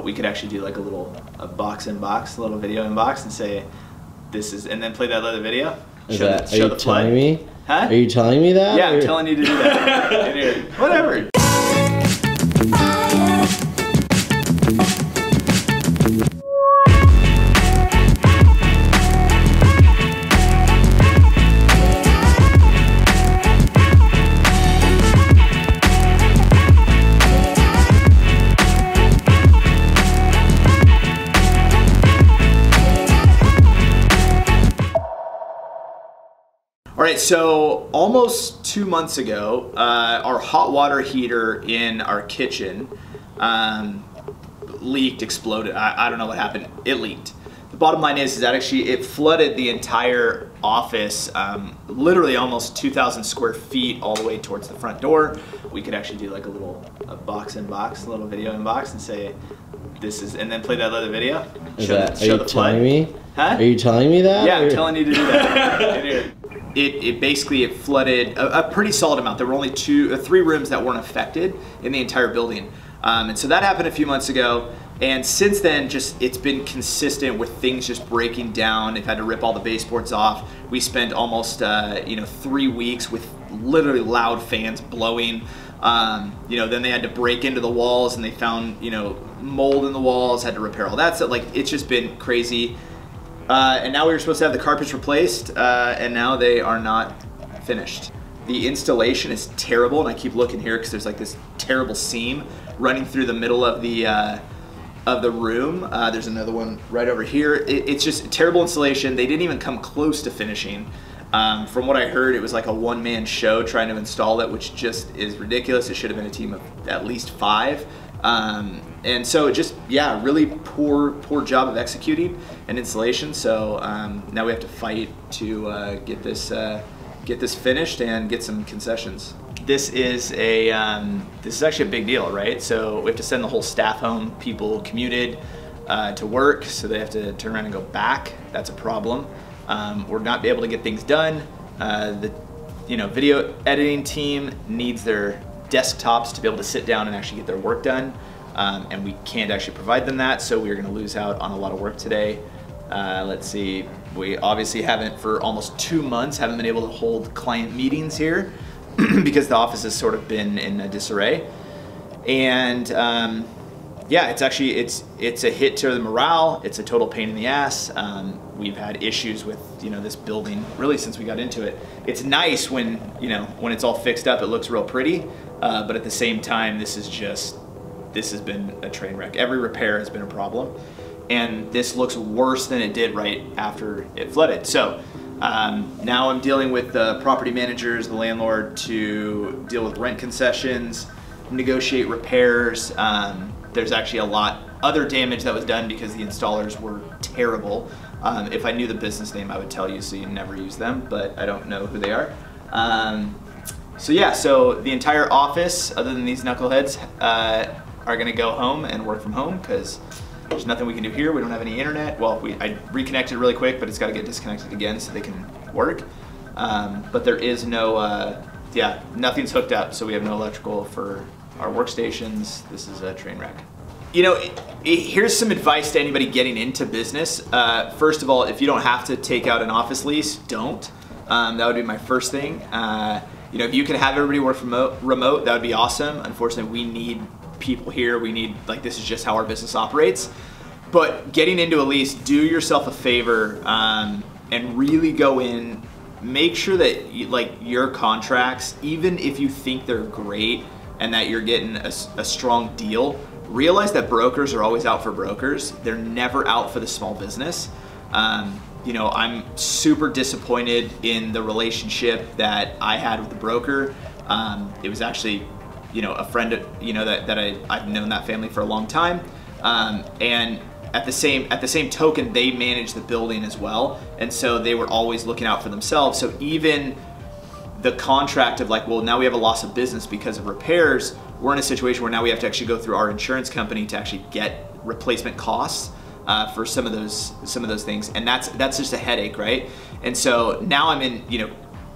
We could actually do like a little box inbox, a little video inbox, and say this is, and then play that other video. Show the flood. Are you telling me? Huh? Are you telling me that? Yeah, I'm telling you to do that. Whatever. All right, so almost 2 months ago, our hot water heater in our kitchen leaked, exploded. I don't know what happened. It leaked. The bottom line is that actually it flooded the entire office, literally almost 2,000 square feet all the way towards the front door. We could actually do like a little box inbox, a little video inbox, and say this is, and then play that other video. Show the flood. Are you telling me? Huh? Are you telling me that? Yeah, I'm telling you to do that. It basically flooded a pretty solid amount. There were only 3 rooms that weren't affected in the entire building. And so that happened a few months ago. And since then, it's been consistent with things just breaking down. They've had to rip all the baseboards off. We spent almost 3 weeks with literally loud fans blowing. Then they had to break into the walls and they found, mold in the walls, had to repair all that stuff. Like, it's just been crazy. And now we were supposed to have the carpets replaced, and now they are not finished. The installation is terrible, and I keep looking here because there's like this terrible seam running through the middle of the room. There's another one right over here. It's just terrible installation. They didn't even come close to finishing. From what I heard, it was like a one-man show trying to install it, which just is ridiculous. It should have been a team of at least 5. And so it just, really poor job of executing and installation. So now we have to fight to get this finished and get some concessions. This is actually a big deal, right? So we have to send the whole staff home. People commuted to work, so they have to turn around and go back. That's a problem. We're not able to get things done. The video editing team needs their desktops to be able to sit down and actually get their work done. And we can't actually provide them that, so we're gonna lose out on a lot of work today. Let's see, we obviously haven't, for almost 2 months, haven't been able to hold client meetings here because the office has sort of been in a disarray. And it's a hit to the morale. It's a total pain in the ass. We've had issues with this building really since we got into it. It's nice when it's all fixed up, it looks real pretty, but at the same time, this has been a train wreck. Every repair has been a problem, and this looks worse than it did right after it flooded. So now I'm dealing with the property managers, the landlord, to deal with rent concessions, negotiate repairs. There's actually a lot other damage that was done because the installers were terrible. If I knew the business name, I would tell you, so you never use them, but I don't know who they are. So the entire office, other than these knuckleheads, are gonna go home and work from home because there's nothing we can do here. We don't have any internet. Well, I reconnected really quick, but it's gotta get disconnected again so they can work. But there is no, nothing's hooked up, so we have no electrical for our workstations. This is a train wreck. Here's some advice to anybody getting into business. First of all, if you don't have to take out an office lease, don't. That would be my first thing. If you can have everybody work remote, that would be awesome. Unfortunately, we need people here. This is just how our business operates. But getting into a lease, do yourself a favor and really go in, make sure that your contracts, even if you think they're great and that you're getting a strong deal, realize that brokers are always out for brokers. They're never out for the small business. I'm super disappointed in the relationship that I had with the broker. It was actually, a friend, that I've known that family for a long time. And at the same token, they managed the building as well. And so they were always looking out for themselves. So even the contract of now we have a loss of business because of repairs, we're in a situation where now we have to actually go through our insurance company to actually get replacement costs for some of those things, and that's just a headache, right? And so now I'm in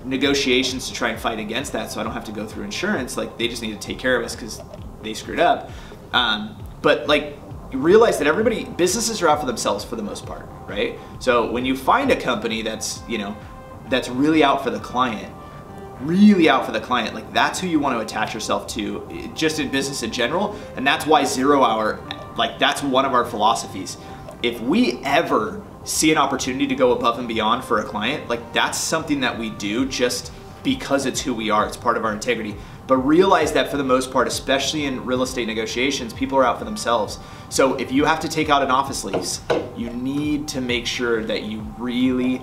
negotiations to try and fight against that, so I don't have to go through insurance. Like, they just need to take care of us because they screwed up. But you realize that businesses are out for themselves for the most part, right? So when you find a company that's, that's really out for the client, like that's who you want to attach yourself to, just in business in general. And that's why 0 hour, like that's one of our philosophies. If we ever see an opportunity to go above and beyond for a client, like that's something that we do just because it's who we are, it's part of our integrity. But realize that for the most part, especially in real estate negotiations, people are out for themselves. So if you have to take out an office lease, you need to make sure that you really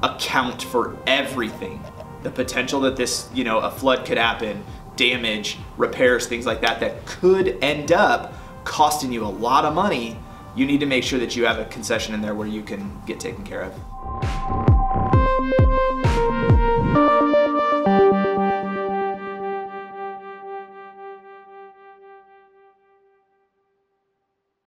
account for everything. The potential that this, a flood could happen, damage, repairs, things like that, that could end up costing you a lot of money. You need to make sure that you have a concession in there where you can get taken care of.